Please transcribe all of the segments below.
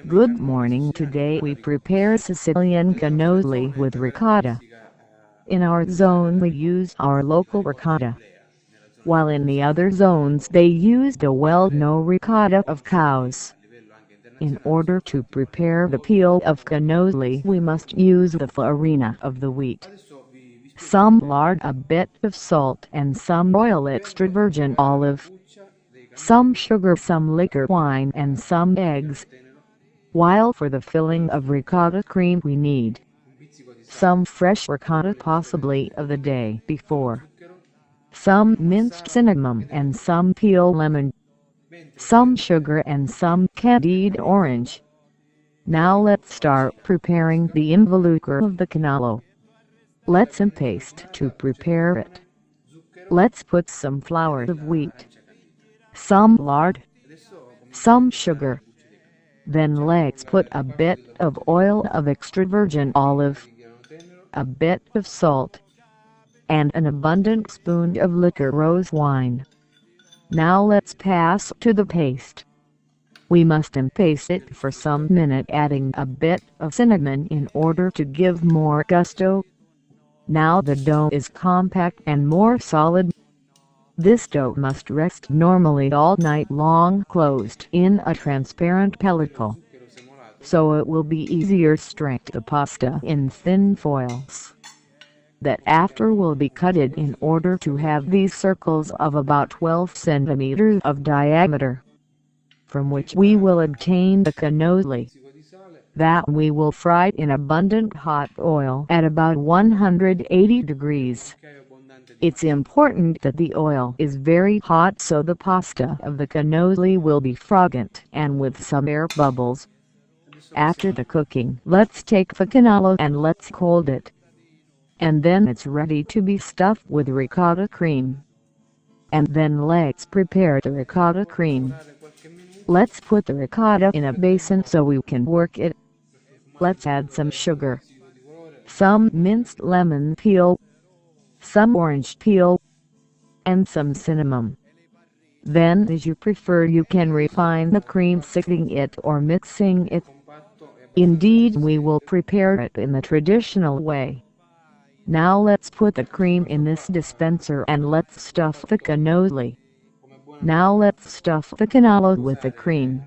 Good morning. Today we prepare Sicilian cannoli with ricotta. In our zone we use our local ricotta, while in the other zones they used a well-known ricotta of cows. In order to prepare the peel of cannoli we must use the farina of the wheat, some lard, a bit of salt and some oil extra virgin olive, some sugar, some liquor wine and some eggs. While for the filling of ricotta cream we need some fresh ricotta, possibly of the day before, some minced cinnamon and some peel lemon, some sugar and some candied orange. Now let's start preparing the involucre of the cannolo. Let's paste to prepare it. Let's put some flour of wheat, some lard, some sugar. Then let's put a bit of oil of extra virgin olive, a bit of salt, and an abundant spoon of liquor rose wine. Now let's pass to the paste. We must paste it for some minute, adding a bit of cinnamon in order to give more gusto. Now the dough is compact and more solid. This dough must rest normally all night long, closed in a transparent pellicle, so it will be easier to strike the pasta in thin foils. That after will be cutted in order to have these circles of about 12 centimeters of diameter, from which we will obtain the cannoli. That we will fry in abundant hot oil at about 180 degrees. It's important that the oil is very hot so the pasta of the cannoli will be fragrant and with some air bubbles. After the cooking, let's take the cannolo and let's cold it. And then it's ready to be stuffed with ricotta cream. And then let's prepare the ricotta cream. Let's put the ricotta in a basin so we can work it. Let's add some sugar, some minced lemon peel, some orange peel, and some cinnamon. Then, as you prefer, you can refine the cream, sifting it or mixing it. Indeed, we will prepare it in the traditional way. Now let's put the cream in this dispenser and let's stuff the cannoli. Now let's stuff the cannoli with the cream.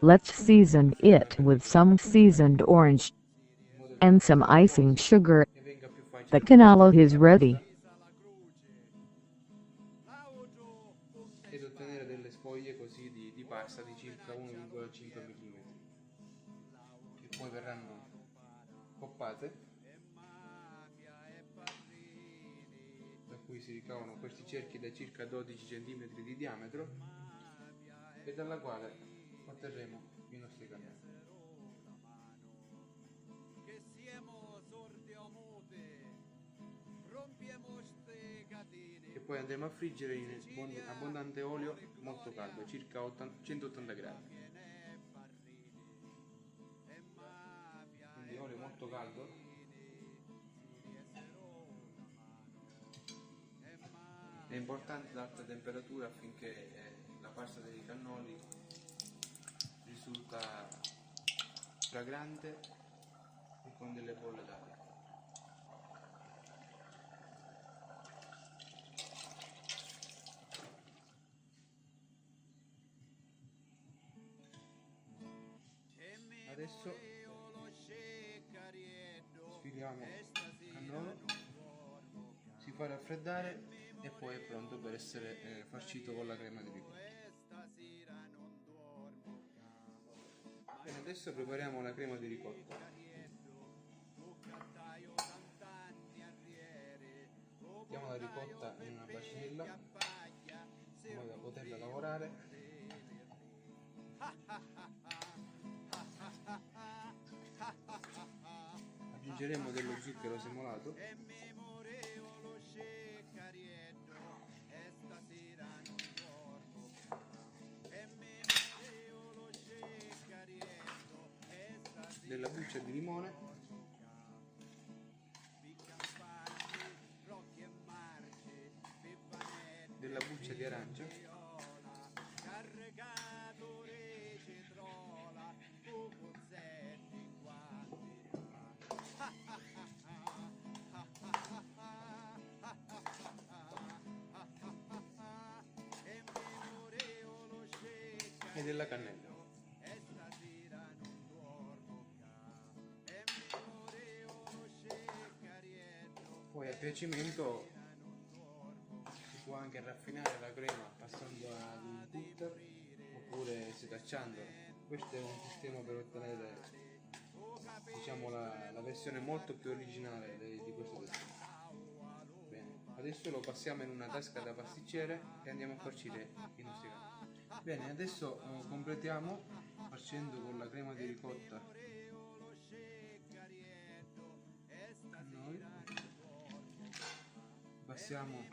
Let's season it with some seasoned orange and some icing sugar. The cannoli is ready. Ed ottenere delle sfoglie così di pasta di circa 1,5 mm, che poi verranno coppate, da cui si ricavano questi cerchi da circa 12 cm di diametro e dalla quale otterremo i nostri cannoli. Che poi andremo a friggere in abbondante olio molto caldo, circa 180 gradi. Quindi olio molto caldo. È importante l'alta temperatura affinché la pasta dei cannoli risulta fragrante e con delle bolle d'aria. Adesso sfiliamo il cannolo, si fa raffreddare e poi è pronto per essere farcito con la crema di ricotta. Bene, adesso prepariamo la crema di ricotta. Mettiamo la ricotta in una bacinella in modo da poterla lavorare. Aggiungeremo dello zucchero semolato della buccia di limone della buccia di arancia e della cannella. Poi a piacimento si può anche raffinare la crema passando ad un cutter oppure setacciandola. Questo è un sistema per ottenere, diciamo, la versione molto più originale di questo testino. Bene, adesso lo passiamo in una tasca da pasticcere e andiamo a farcire i nostri cannoli. Bene, adesso completiamo farcendo con la crema di ricotta cannoli. Passiamo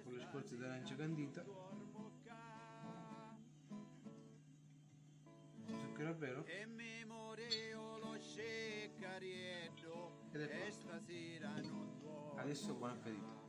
con le scorze d'arancia candita, zucchero a velo ed è pronto. Adesso buon appetito.